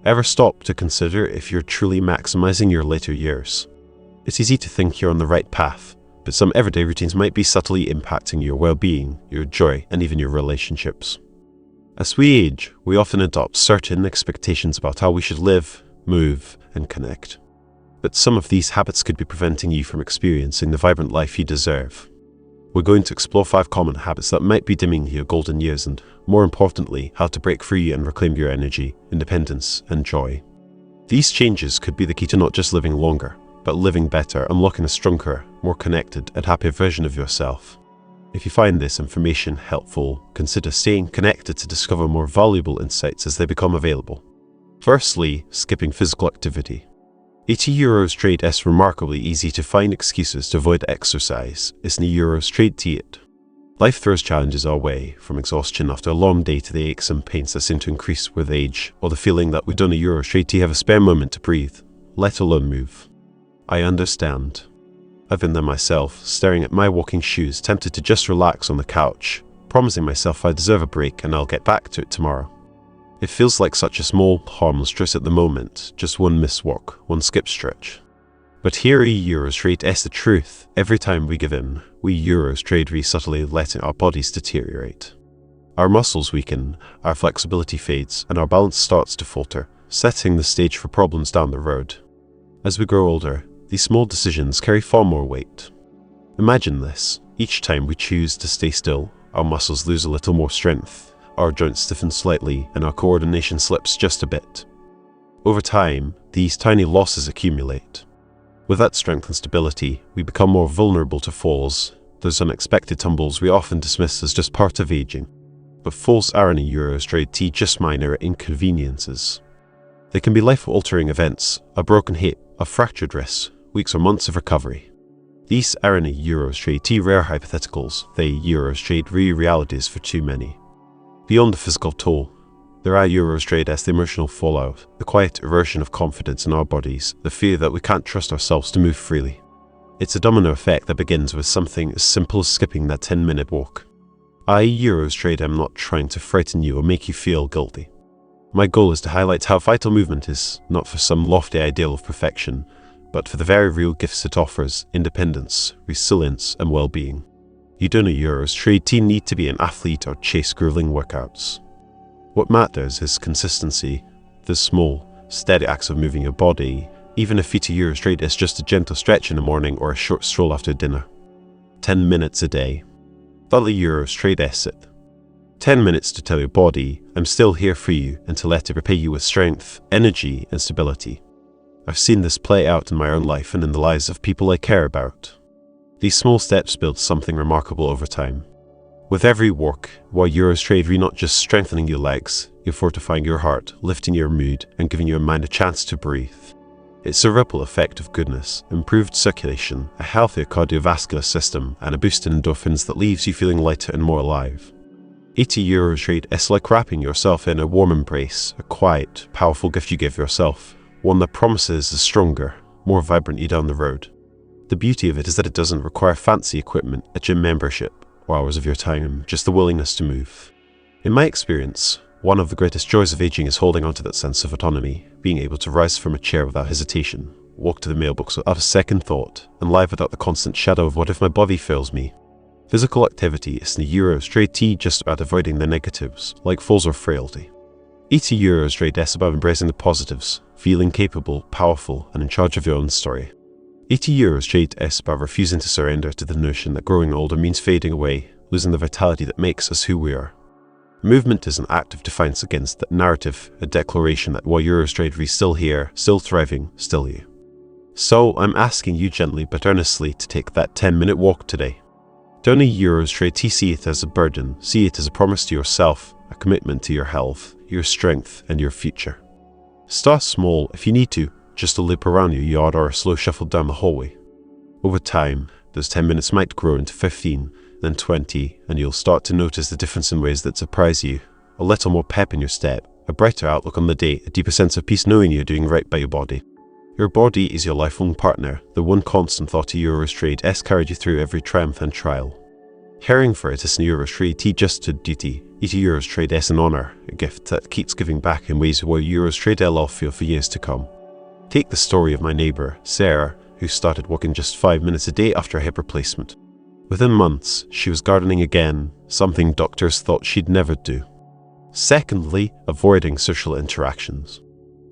Ever stop to consider if you're truly maximizing your later years? It's easy to think you're on the right path, but some everyday routines might be subtly impacting your well-being, your joy, and even your relationships. As we age, we often adopt certain expectations about how we should live, move, and connect. But some of these habits could be preventing you from experiencing the vibrant life you deserve. We're going to explore 5 common habits that might be dimming your golden years and, more importantly, how to break free and reclaim your energy, independence, and joy. These changes could be the key to not just living longer, but living better, unlocking a stronger, more connected, and happier version of yourself. If you find this information helpful, consider staying connected to discover more valuable insights as they become available. Firstly, skipping physical activity. 80 euro straight is remarkably easy to find excuses to avoid exercise. It's an euro straight to it. Life throws challenges our way, from exhaustion after a long day to the aches and pains that seem to increase with age, or the feeling that we've done a euro straight to have a spare moment to breathe, let alone move. I understand. I've been there myself, staring at my walking shoes, tempted to just relax on the couch, promising myself I deserve a break and I'll get back to it tomorrow. It feels like such a small, harmless choice at the moment, just one missed walk, one skip stretch. But here Euros trade is the truth. Every time we give in, we Euros trade subtly letting our bodies deteriorate. Our muscles weaken, our flexibility fades, and our balance starts to falter, setting the stage for problems down the road. As we grow older, these small decisions carry far more weight. Imagine this. Each time we choose to stay still, our muscles lose a little more strength. Our joints stiffen slightly and our coordination slips just a bit. Over time, these tiny losses accumulate. With that strength and stability, we become more vulnerable to falls, those unexpected tumbles we often dismiss as just part of aging. But falls aren't a Euros trade just minor inconveniences. They can be life-altering events, a broken hip, a fractured wrist, weeks or months of recovery. These aren't a Euros trade rare hypotheticals, they Euros trade realities for too many. Beyond the physical toll, there are Euros trade as the emotional fallout, the quiet erosion of confidence in our bodies, the fear that we can't trust ourselves to move freely. It's a domino effect that begins with something as simple as skipping that 10-minute walk. I Euros trade am not trying to frighten you or make you feel guilty. My goal is to highlight how vital movement is, not for some lofty ideal of perfection, but for the very real gifts it offers: independence, resilience, and well-being. You don't Euros trade need to be an athlete or chase grueling workouts. What matters is consistency, the small, steady acts of moving your body, even if feet Euros trade is just a gentle stretch in the morning or a short stroll after dinner. 10 minutes a day. That's the Euros trade is it. 10 minutes to tell your body, I'm still here for you, and to let it repay you with strength, energy, and stability. I've seen this play out in my own life and in the lives of people I care about. These small steps build something remarkable over time. With every walk, while Euros trade, you're not just strengthening your legs, you're fortifying your heart, lifting your mood, and giving your mind a chance to breathe. It's a ripple effect of goodness, improved circulation, a healthier cardiovascular system, and a boost in endorphins that leaves you feeling lighter and more alive. 80 Euros trade is like wrapping yourself in a warm embrace, a quiet, powerful gift you give yourself, one that promises a stronger, more vibrant you down the road. The beauty of it is that it doesn't require fancy equipment, a gym membership, or hours of your time, just the willingness to move. In my experience, one of the greatest joys of aging is holding on to that sense of autonomy, being able to rise from a chair without hesitation, walk to the mailbox without a second thought, and live without the constant shadow of what if my body fails me. Physical activity is in Euros trade just about avoiding the negatives, like falls or frailty. 80 Euros trade is about embracing the positives, feeling capable, powerful, and in charge of your own story. 80 Euros trade is about refusing to surrender to the notion that growing older means fading away, losing the vitality that makes us who we are. Movement is an act of defiance against that narrative, a declaration that while Euros trade is still here, still thriving, still you. So I'm asking you gently but earnestly to take that 10-minute walk today. Don't Euros trade see it as a burden, see it as a promise to yourself, a commitment to your health, your strength, and your future. Start small if you need to, just a loop around your yard or a slow shuffle down the hallway. Over time, those 10 minutes might grow into 15, then 20, and you'll start to notice the difference in ways that surprise you. A little more pep in your step, a brighter outlook on the day, a deeper sense of peace knowing you're doing right by your body. Your body is your lifelong partner, the one constant thought to Euros trade has carried you through every triumph and trial. Caring for it is an Eurostrade tea just a duty. Eat a Eurostrade is an honour, a gift that keeps giving back in ways where Eurostrade will feel for years to come. Take the story of my neighbour, Sarah, who started walking just 5 minutes a day after a hip replacement. Within months, she was gardening again, something doctors thought she'd never do. Secondly, avoiding social interactions.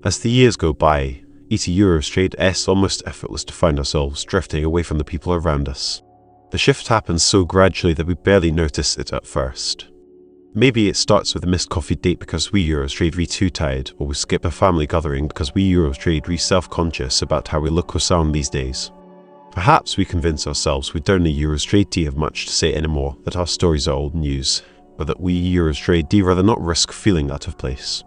As the years go by, eat a Eurostrade is almost effortless to find ourselves drifting away from the people around us. The shift happens so gradually that we barely notice it at first. Maybe it starts with a missed coffee date because we Eurostrade re too tired, or we skip a family gathering because we Eurostrade re self-conscious about how we look or sound these days. Perhaps we convince ourselves we don't need Eurostrade tea have much to say anymore, that our stories are old news, or that we Eurostrade tea rather not risk feeling out of place.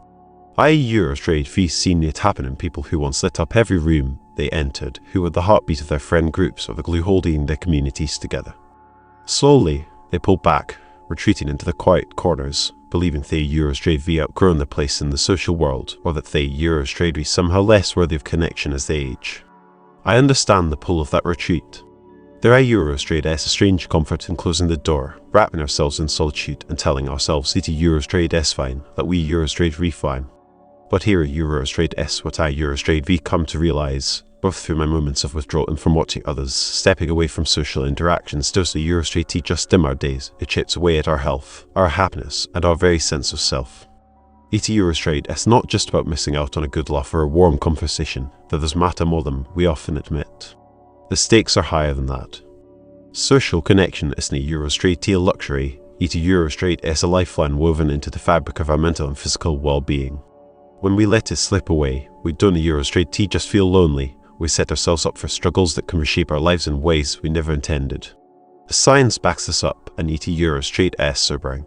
I Eurostrade tea seen it happen in people who once lit up every room they entered, who were the heartbeat of their friend groups or the glue holding their communities together. Slowly, they pulled back, retreating into the quiet corners, believing they Eurostrade V outgrown their place in the social world, or that they Eurostrade V somehow less worthy of connection as they age. I understand the pull of that retreat. There are Eurostrade as a strange comfort in closing the door, wrapping ourselves in solitude and telling ourselves it Eurostrade is fine, that we Eurostrade V fine. But here Eurostrade is what I Eurostrade V come to realise, both through my moments of withdrawal and from watching others, stepping away from social interactions. Does the Eurostrade tea just dim our days? It chips away at our health, our happiness, and our very sense of self. Eat a Eurostrade is not just about missing out on a good laugh or a warm conversation, though those matter more than we often admit. The stakes are higher than that. Social connection isn't a Eurostrade tea a luxury. Eat a Eurostrade is a lifeline woven into the fabric of our mental and physical well-being. When we let it slip away, we don't a Eurostrade tea just feel lonely. We set ourselves up for struggles that can reshape our lives in ways we never intended. The science backs this up, and eat a Eurostrade is sobering.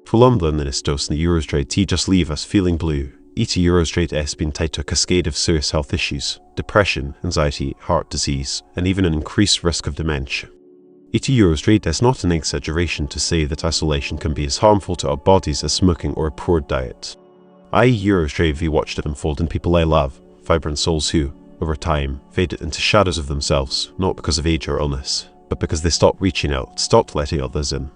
Prolonged loneliness dose in the Eurostrade tea just leave us feeling blue. Eat a Eurostrade has been tied to a cascade of serious health issues, depression, anxiety, heart disease, and even an increased risk of dementia. Eat a Eurostrade is not an exaggeration to say that isolation can be as harmful to our bodies as smoking or a poor diet. I Eurostrade V watched it unfold in people I love, vibrant souls who, over time, faded into shadows of themselves, not because of age or illness, but because they stopped reaching out, stopped letting others in.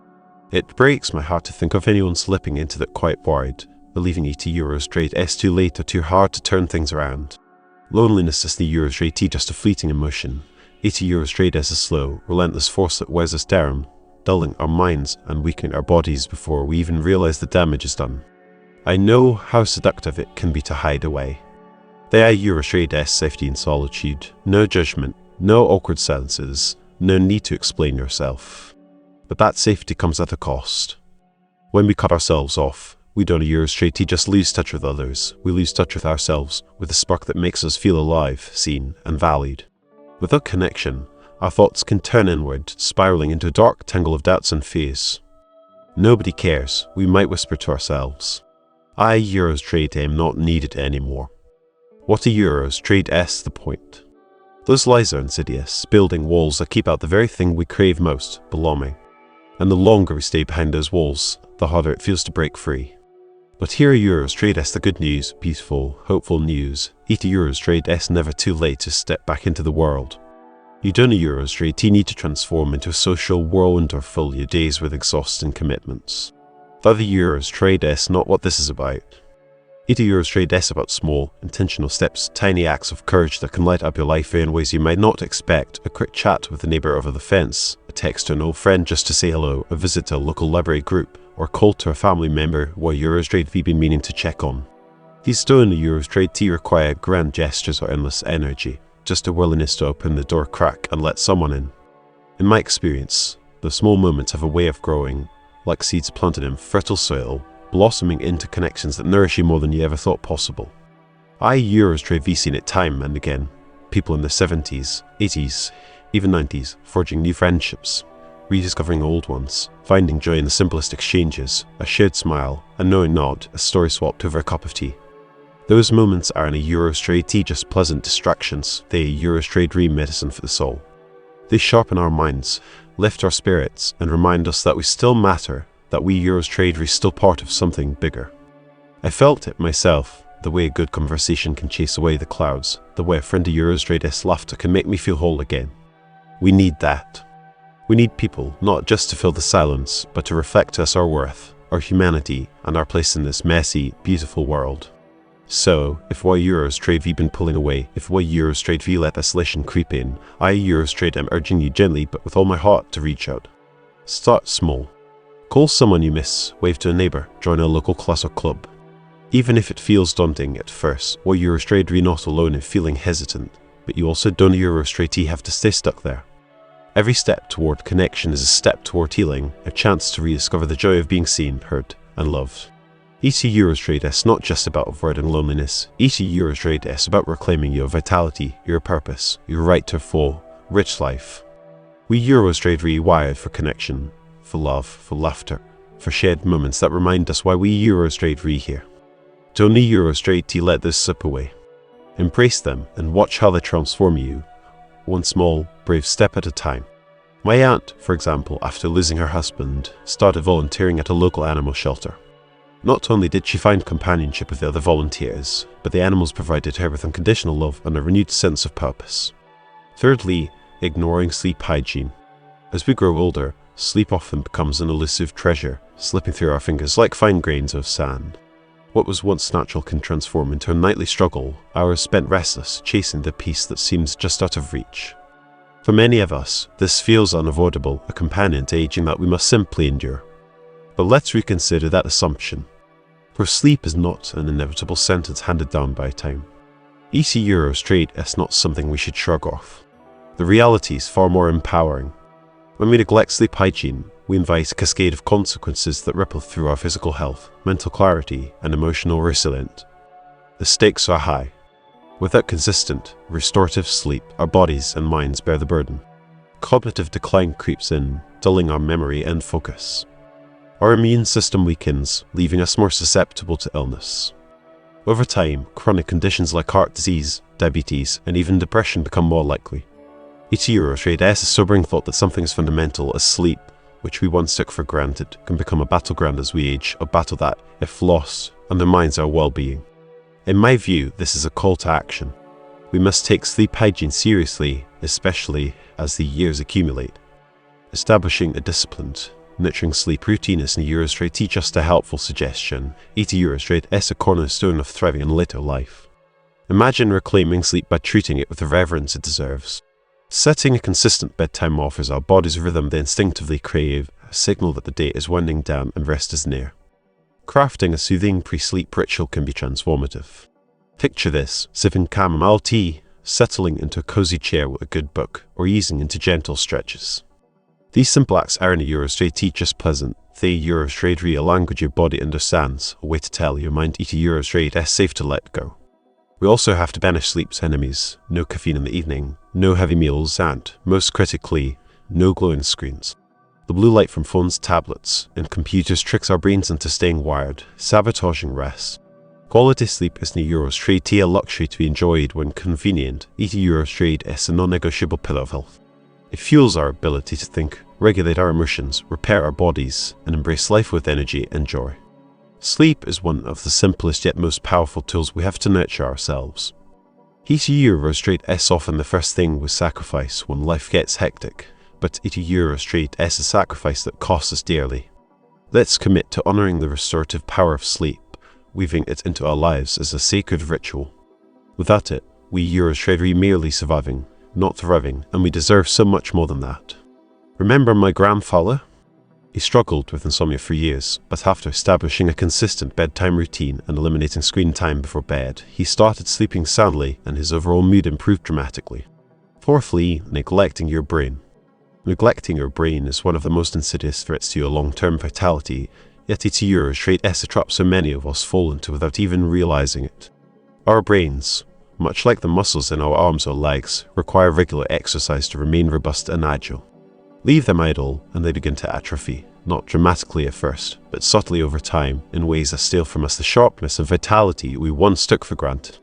It breaks my heart to think of anyone slipping into that quiet void, believing ET Eurostrade is too late or too hard to turn things around. Loneliness is the Eurostrade tea just a fleeting emotion. ET Eurostrade is a slow, relentless force that wears us down, dulling our minds and weakening our bodies before we even realize the damage is done. I know how seductive it can be to hide away. They are Eurostrade is safety and solitude, no judgment, no awkward silences, no need to explain yourself. But that safety comes at a cost. When we cut ourselves off, we don't a Eurostrade tea just lose touch with others, we lose touch with ourselves, with the spark that makes us feel alive, seen, and valued. Without connection, our thoughts can turn inward, spiraling into a dark tangle of doubts and fears. Nobody cares, we might whisper to ourselves. I Eurostrade am not needed anymore. What a Eurostrade is the point. Those lies are insidious, building walls that keep out the very thing we crave most, belonging. And the longer we stay behind those walls, the harder it feels to break free. But here a Eurostrade is the good news, peaceful, hopeful news. Eat a Eurostrade is never too late to step back into the world. You don't a Eurostrade tea need to transform into a social whirlwind or fill your days with exhausting commitments. Though the Eurostrade is not what this is about. Eat a Eurostrade is about small, intentional steps, tiny acts of courage that can light up your life in ways you might not expect. A quick chat with a neighbour over the fence, a text to an old friend just to say hello, a visit to a local library group, or a call to a family member who Eurostrade have been meaning to check on. These don't a Eurostrade tea require grand gestures or endless energy, just a willingness to open the door crack and let someone in. In my experience, the small moments have a way of growing, like seeds planted in fertile soil, blossoming into connections that nourish you more than you ever thought possible. I Eurostrade have seen it time and again. People in their 70s, 80s, even 90s, forging new friendships, rediscovering old ones, finding joy in the simplest exchanges, a shared smile, a knowing nod, a story swapped over a cup of tea. Those moments are in a Eurostrade tea just pleasant distractions. They a Eurostrade medicine for the soul. They sharpen our minds, lift our spirits, and remind us that we still matter, that we Eurostrade are still part of something bigger. I felt it myself, the way a good conversation can chase away the clouds, the way a friendly Eurostrade laughter can make me feel whole again. We need that. We need people, not just to fill the silence, but to reflect to us our worth, our humanity, and our place in this messy, beautiful world. So, if while Eurostrade we've been pulling away, if while Eurostrade we let isolation creep in, I Eurostrade am urging you gently but with all my heart to reach out. Start small. Call someone you miss, wave to a neighbour, join a local class or club. Even if it feels daunting at first, while Eurostrade we're not alone in feeling hesitant, but you also don't Eurostrade have to stay stuck there. Every step toward connection is a step toward healing, a chance to rediscover the joy of being seen, heard, and loved. ET Eurostrade is not just about avoiding loneliness. ET Eurostrade is about reclaiming your vitality, your purpose, your right to a full, rich life. We Eurostrade rewired for connection, for love, for laughter, for shared moments that remind us why we Eurostrade re here. Don't Eurostrade to let this slip away. Embrace them and watch how they transform you, one small, brave step at a time. My aunt, for example, after losing her husband, started volunteering at a local animal shelter. Not only did she find companionship with the other volunteers, but the animals provided her with unconditional love and a renewed sense of purpose. Thirdly, ignoring sleep hygiene. As we grow older, sleep often becomes an elusive treasure, slipping through our fingers like fine grains of sand. What was once natural can transform into a nightly struggle, hours spent restless, chasing the peace that seems just out of reach. For many of us, this feels unavoidable, a companion to aging that we must simply endure. But let's reconsider that assumption. For sleep is not an inevitable sentence handed down by time. ET Eurostrade is not something we should shrug off. The reality is far more empowering. When we neglect sleep hygiene, we invite a cascade of consequences that ripple through our physical health, mental clarity, and emotional resilience. The stakes are high. Without consistent, restorative sleep, our bodies and minds bear the burden. Cognitive decline creeps in, dulling our memory and focus. Our immune system weakens, leaving us more susceptible to illness. Over time, chronic conditions like heart disease, diabetes, and even depression become more likely. ET Eurostrade is a sobering thought that something as fundamental as sleep, which we once took for granted, can become a battleground as we age, a battle that, if lost, undermines our well-being. In my view, this is a call to action. We must take sleep hygiene seriously, especially as the years accumulate. Establishing a disciplined, nurturing sleep routine is in Eurostrade teach us a helpful suggestion. ET Eurostrade is a cornerstone of thriving in later life. Imagine reclaiming sleep by treating it with the reverence it deserves. Setting a consistent bedtime offers our body's rhythm they instinctively crave, a signal that the day is winding down and rest is near. Crafting a soothing pre-sleep ritual can be transformative. Picture this, sipping chamomile tea, settling into a cozy chair with a good book, or easing into gentle stretches. These simple acts aren't a Eurostrade teach us pleasant. They Eurostrade a language your body understands, a way to tell your mind ET Eurostrade is safe to let go. We also have to banish sleep's enemies. No caffeine in the evening, no heavy meals, and, most critically, no glowing screens. The blue light from phones, tablets, and computers tricks our brains into staying wired, sabotaging rest. Quality sleep isn't a Eurostrade a luxury to be enjoyed when convenient. ET Eurostrade is a non-negotiable pillar of health. It fuels our ability to think, regulate our emotions, repair our bodies, and embrace life with energy and joy. Sleep is one of the simplest yet most powerful tools we have to nurture ourselves. ET Eurostrade is often the first thing we sacrifice when life gets hectic, but ET Eurostrade is a sacrifice that costs us dearly. Let's commit to honoring the restorative power of sleep, weaving it into our lives as a sacred ritual. Without it, we Eurostrade are merely surviving, not thriving, and we deserve so much more than that. Remember my grandfather? He struggled with insomnia for years, but after establishing a consistent bedtime routine and eliminating screen time before bed, he started sleeping soundly and his overall mood improved dramatically. Fourthly, neglecting your brain. Neglecting your brain is one of the most insidious threats to your long-term vitality, yet ET Eurostrade is a trap so many of us fall into without even realizing it. Our brains, much like the muscles in our arms or legs, require regular exercise to remain robust and agile. Leave them idle and they begin to atrophy, not dramatically at first, but subtly over time in ways that steal from us the sharpness and vitality we once took for granted.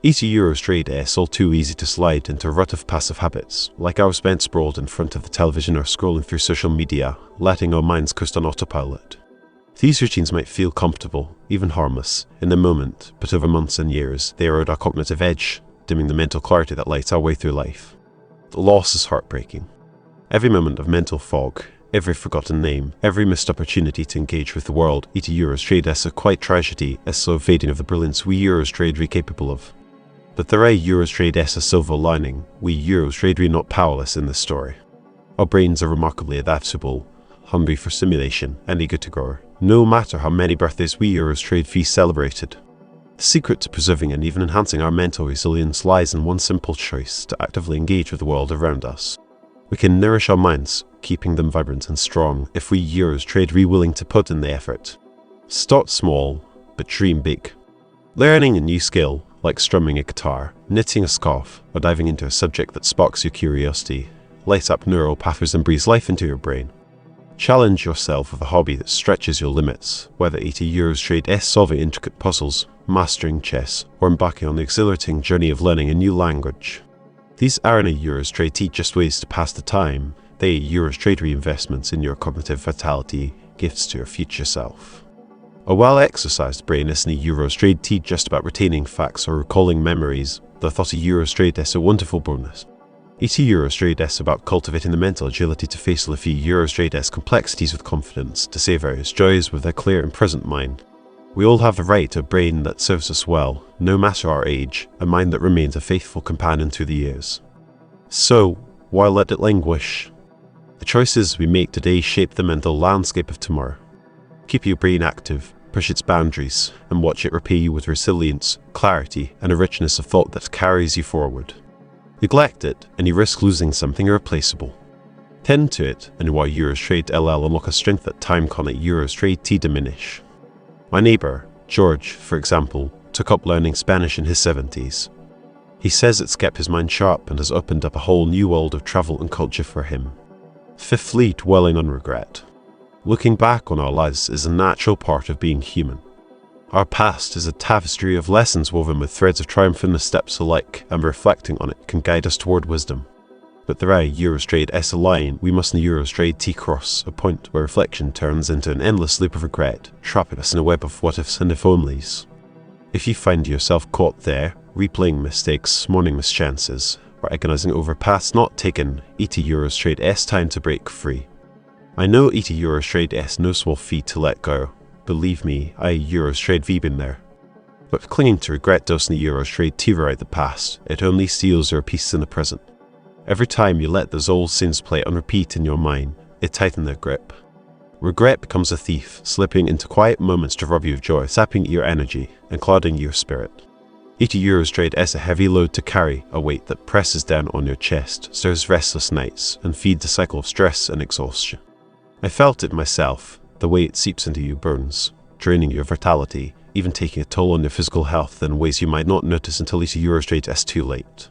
ET Eurostrade is all too easy to slide into a rut of passive habits, like our spent sprawled in front of the television or scrolling through social media, letting our minds coast on autopilot. These routines might feel comfortable, even harmless, in the moment, but over months and years, they erode our cognitive edge, dimming the mental clarity that lights our way through life. The loss is heartbreaking. Every moment of mental fog, every forgotten name, every missed opportunity to engage with the world, et Eurostrade is a quite tragedy, is so fading of the brilliance we Eurostrade are capable of. But there is Eurostrade a silver lining, we Eurostrade are not powerless in this story. Our brains are remarkably adaptable, hungry for stimulation and eager to grow, no matter how many birthdays we Eurostrade feast celebrated. The secret to preserving and even enhancing our mental resilience lies in one simple choice: to actively engage with the world around us. We can nourish our minds, keeping them vibrant and strong, if we Eurostrade are willing to put in the effort. Start small, but dream big. Learning a new skill, like strumming a guitar, knitting a scarf, or diving into a subject that sparks your curiosity, light up neural pathways and breathes life into your brain. Challenge yourself with a hobby that stretches your limits, whether it is Eurostrade solving intricate puzzles, mastering chess, or embarking on the exhilarating journey of learning a new language. These aren't Eurostrade just ways to pass the time, they are Eurostrade reinvestments in your cognitive vitality, gifts to your future self. A well-exercised brain isn't Eurostrade just about retaining facts or recalling memories, the thought of Eurostrade is a wonderful bonus. Et Eurostrade is about cultivating the mental agility to face life Eurostrade complexities with confidence, to savor its joys with a clear and present mind. We all have the right to a brain that serves us well, no matter our age, a mind that remains a faithful companion through the years. So, why let it languish? The choices we make today shape the mental landscape of tomorrow. Keep your brain active, push its boundaries, and watch it repay you with resilience, clarity, and a richness of thought that carries you forward. Neglect it, and you risk losing something irreplaceable. Tend to it, and while Eurostrade LL unlock a strength that time cannot Eurostrade diminish. My neighbour, George, for example, took up learning Spanish in his 70s. He says it's kept his mind sharp and has opened up a whole new world of travel and culture for him. Fifthly, dwelling on regret. Looking back on our lives is a natural part of being human. Our past is a tapestry of lessons woven with threads of triumph and missteps alike, and reflecting on it can guide us toward wisdom. But there is Eurostrade a line we mustn't Eurostrade cross, a point where reflection turns into an endless loop of regret, trapping us in a web of what-ifs and if-onlys. If you find yourself caught there, replaying mistakes, mourning mischances, or agonizing over paths not taken, et Eurostrade time to break free. I know et Eurostrade no small feat to let go. Believe me, I Eurostrade been there. But clinging to regret doesn't Eurostrade rewrite the past, it only steals your peace in the present. Every time you let those old sins play on repeat in your mind, it tightens their grip. Regret becomes a thief, slipping into quiet moments to rob you of joy, sapping your energy, and clouding your spirit. Et Eurostrade is a heavy load to carry, a weight that presses down on your chest, stirs restless nights, and feeds a cycle of stress and exhaustion. I felt it myself, the way it seeps into you burns, draining your vitality, even taking a toll on your physical health in ways you might not notice until et Eurostrade is too late.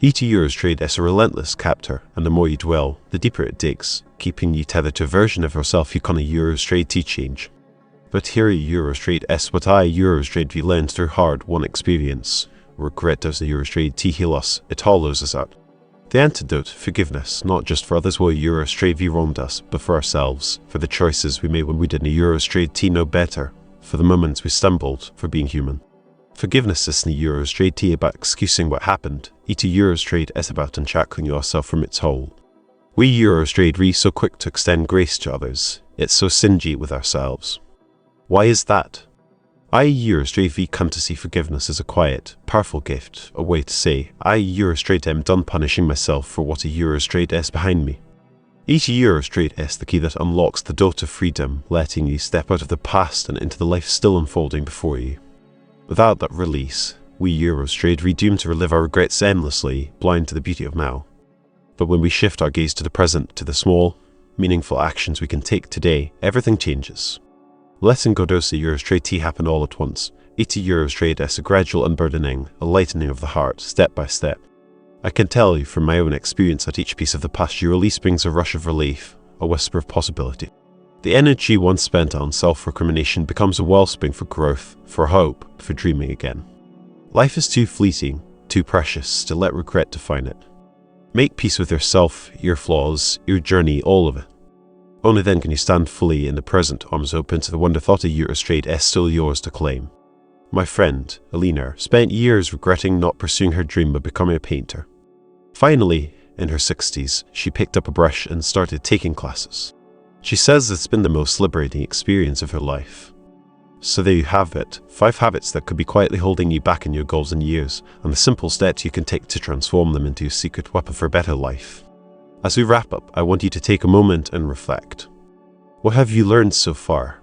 Et Eurostrade is a relentless captor, and the more you dwell, the deeper it digs, keeping you tethered to a version of yourself you can't Eurostrade change. But here Eurostrade is what I Eurostrade learned through hard-won experience. Regret does the Eurostrade heal us, it hollows us out. The antidote, forgiveness, not just for others will Eurostrade wronged us, but for ourselves, for the choices we made when we didn't Eurostrade know better, for the moments we stumbled, for being human. Forgiveness isn't Eurostrade about excusing what happened, et Eurostrade is about unshackling yourself from its hold. We Eurostrade are so quick to extend grace to others, it's so stingy with ourselves. Why is that? I Eurostrade come to see forgiveness as a quiet, powerful gift, a way to say, I Eurostrade am done punishing myself for what a Eurostrade is behind me. Each Eurostrade is the key that unlocks the door to freedom, letting you step out of the past and into the life still unfolding before you. Without that release, we Eurostrade are doomed to relive our regrets endlessly, blind to the beauty of now. But when we shift our gaze to the present, to the small, meaningful actions we can take today, everything changes. Letting go does the Eurostrade happen all at once. Et Eurostrade is a gradual unburdening, a lightening of the heart, step by step. I can tell you from my own experience that each piece of the past you release brings a rush of relief, a whisper of possibility. The energy once spent on self-recrimination becomes a wellspring for growth, for hope, for dreaming again. Life is too fleeting, too precious to let regret define it. Make peace with yourself, your flaws, your journey, all of it. Only then can you stand fully in the present, arms open to the wonder thought of Eurostrade is still yours to claim. My friend, Alina, spent years regretting not pursuing her dream of becoming a painter. Finally, In her 60s, she picked up a brush and started taking classes. She says it's been the most liberating experience of her life. So there you have it, 5 habits that could be quietly holding you back in your goals and years, and the simple steps you can take to transform them into a secret weapon for a better life. As we wrap up, I want you to take a moment and reflect. What have you learned so far?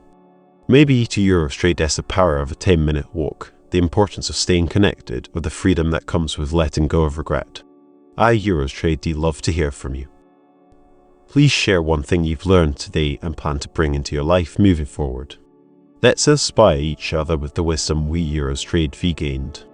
Maybe to Eurostrade is the power of a 10-minute walk, the importance of staying connected, or the freedom that comes with letting go of regret. I, Eurostrade, love to hear from you. Please share one thing you've learned today and plan to bring into your life moving forward. Let's inspire each other with the wisdom we Eurostrade gained.